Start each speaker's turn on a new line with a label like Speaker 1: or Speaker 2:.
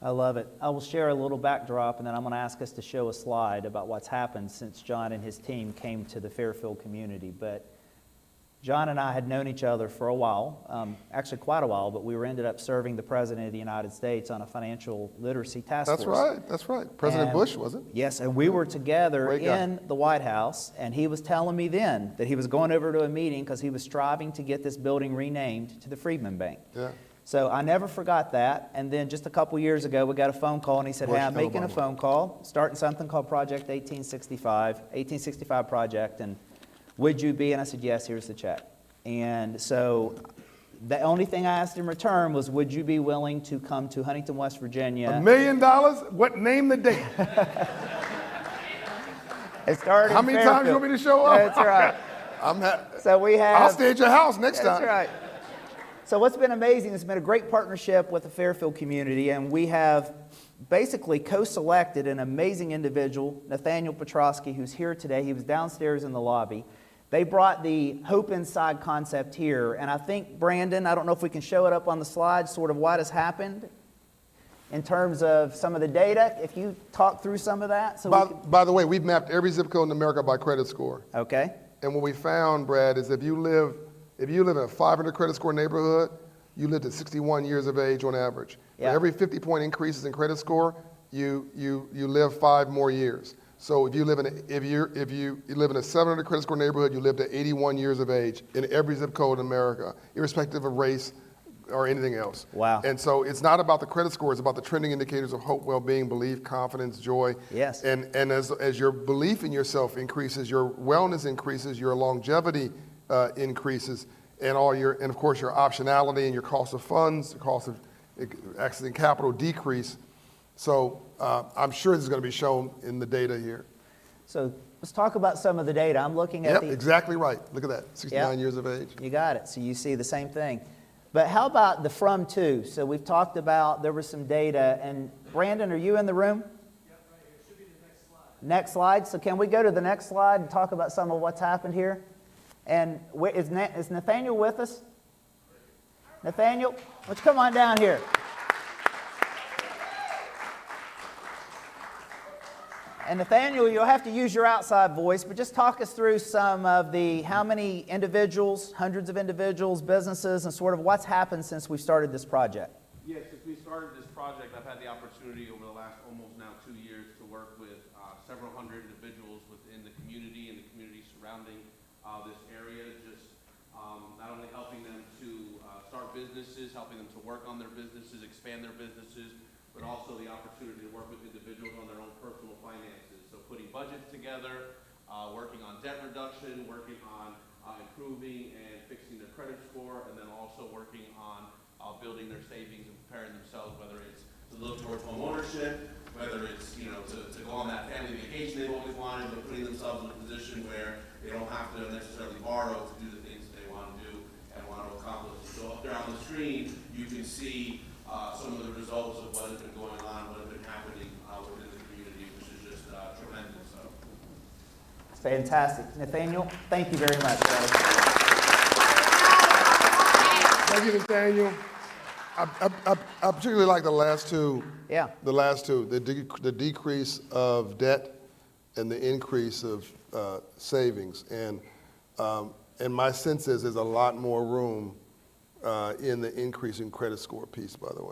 Speaker 1: I love it. I will share a little backdrop, and then I'm going to ask us to show a slide about what's happened since John and his team came to the Fairfield community. But John and I had known each other for a while, actually quite a while, but we ended up serving the President of the United States on a financial literacy task force.
Speaker 2: That's right. President Bush, was it?
Speaker 1: Yes, and we were together
Speaker 2: Great guy.
Speaker 1: in the White House, and he was telling me then that he was going over to a meeting because he was striving to get this building renamed to the Freedman Bank.
Speaker 2: Yeah.
Speaker 1: So I never forgot that. And then just a couple years ago, we got a phone call, and he said,
Speaker 2: Bush
Speaker 1: hey, I'm
Speaker 2: and
Speaker 1: making a
Speaker 2: Obama.
Speaker 1: phone call, starting something called Project 1865 project, and would you be? And I said, yes, here's the check. And so the only thing I asked in return was, would you be willing to come to Huntington, West Virginia?
Speaker 2: $1 million? What? Name the date.
Speaker 1: It started
Speaker 2: How
Speaker 1: in
Speaker 2: many times you
Speaker 1: Fairfield.
Speaker 2: want me to show up?
Speaker 1: That's right. So we have.
Speaker 2: I'll stay at your house next time.
Speaker 1: That's right. So what's been amazing, it's been a great partnership with the Fairfield community, and we have basically co-selected an amazing individual, Nathaniel Petrosky, who's here today. He was downstairs in the lobby. They brought the Hope Inside concept here, and I think, Brandon, I don't know if we can show it up on the slide, sort of what has happened in terms of some of the data, if you talk through some of that. So
Speaker 2: By the way, we've mapped every zip code in America by credit score.
Speaker 1: Okay.
Speaker 2: And what we found, Brad, is if you live in a 500 credit score neighborhood, you lived at 61 years of age on average.
Speaker 1: Yeah.
Speaker 2: For every 50-point increases in credit score, you live 5 more years. So if you live in a 700 credit score neighborhood, you lived at 81 years of age in every zip code in America, irrespective of race or anything else.
Speaker 1: Wow.
Speaker 2: And so it's not about the credit score, it's about the trending indicators of hope, well-being, belief, confidence, joy.
Speaker 1: Yes.
Speaker 2: And as your belief in yourself increases, your wellness increases, your longevity increases, and of course your optionality and your cost of funds, the cost of accessing capital decrease. So I'm sure this is going to be shown in the data here.
Speaker 1: So let's talk about some of the data. I'm looking at
Speaker 2: Yep, exactly right. Look at that, 69 years of age.
Speaker 1: You got it. So you see the same thing. But how about the from to? So we've talked about, there was some data, and Brandon, are you in the room?
Speaker 3: Yep, right here. It should be the next slide.
Speaker 1: Next slide. So can we go to the next slide and talk about some of what's happened here? And is Nathaniel with us? Nathaniel, let's come on down here. And Nathaniel, you'll have to use your outside voice, but just talk us through some of how many individuals, hundreds of individuals, businesses, and sort of what's happened since we started this project.
Speaker 4: Yes, since we started this project, I've had the opportunity over the last almost now 2 years to work with several hundred individuals within the community and the community surrounding this area, just not only helping them to start businesses, helping them to work on their businesses, expand their businesses, but also the opportunity to work with individuals on their own personal finances. So putting budgets together, working on debt reduction, working on improving and fixing their credit score, and then also working on building their savings and preparing themselves, whether it's to look towards home ownership, whether it's to go on that family vacation they've always wanted, but putting themselves in a position where they don't have to necessarily borrow to do the things that they want to do and want to accomplish. So up there on the screen, you can see some of the results of what has been going on, what has been happening within the community, which is just tremendous. So.
Speaker 1: It's fantastic. Nathaniel, thank you very much, brother.
Speaker 2: Thank you, Nathaniel. I particularly like the last two.
Speaker 1: Yeah.
Speaker 2: The last two, the decrease of debt and the increase of savings. And my sense is there's a lot more room in the increase in credit score piece, by the way.